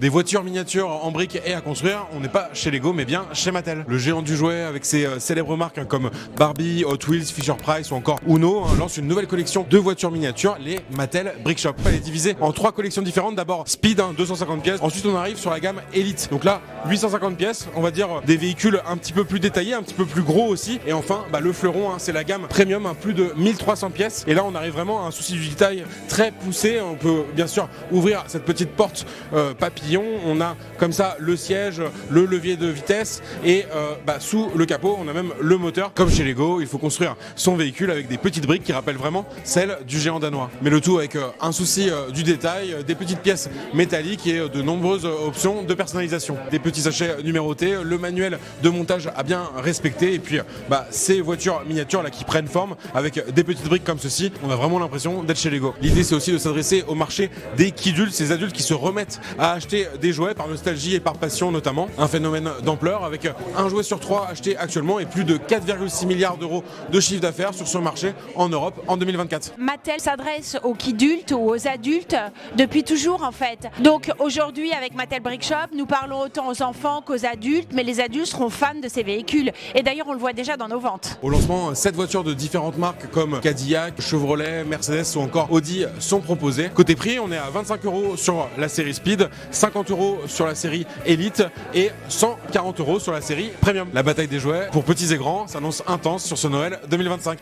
Des voitures miniatures en briques et à construire, on n'est pas chez Lego mais bien chez Mattel. Le géant du jouet avec ses célèbres marques comme Barbie, Hot Wheels, Fisher-Price ou encore Uno lance une nouvelle collection de voitures miniatures, les Mattel Brick Shop. Elle est divisée en 3 collections différentes. D'abord Speed, 250 pièces. Ensuite on arrive sur la gamme Elite. Donc là 850 pièces, on va dire des véhicules un petit peu plus détaillés, un petit peu plus gros aussi. Et enfin le fleuron, c'est la gamme Premium, plus de 1300 pièces. Et là on arrive vraiment à un souci du détail très poussé. On peut bien sûr ouvrir cette petite porte papillon. On a comme ça le siège, le levier de vitesse et sous le capot on a même le moteur. Comme chez Lego, il faut construire son véhicule avec des petites briques qui rappellent vraiment celles du géant danois. Mais le tout avec un souci du détail, des petites pièces métalliques et de nombreuses options de personnalisation. Des petits sachets numérotés, le manuel de montage à bien respecter et puis ces voitures miniatures là qui prennent forme avec des petites briques comme ceci, on a vraiment l'impression d'être chez Lego. L'idée c'est aussi de s'adresser au marché des kidultes, ces adultes qui se remettent à acheter des jouets par nostalgie et par passion notamment. Un phénomène d'ampleur avec un jouet sur 3 acheté actuellement et plus de 4,6 milliards d'euros de chiffre d'affaires sur ce marché en Europe en 2024. Mattel s'adresse aux kidultes ou aux adultes depuis toujours en fait. Donc aujourd'hui avec Mattel Brick Shop, nous parlons autant aux enfants qu'aux adultes, mais les adultes seront fans de ces véhicules. Et d'ailleurs on le voit déjà dans nos ventes. Au lancement, 7 voitures de différentes marques comme Cadillac, Chevrolet, Mercedes ou encore Audi sont proposées. Côté prix, on est à 25 € sur la série Speed, 50 € sur la série Elite et 140 € sur la série Premium. La bataille des jouets pour petits et grands s'annonce intense sur ce Noël 2025.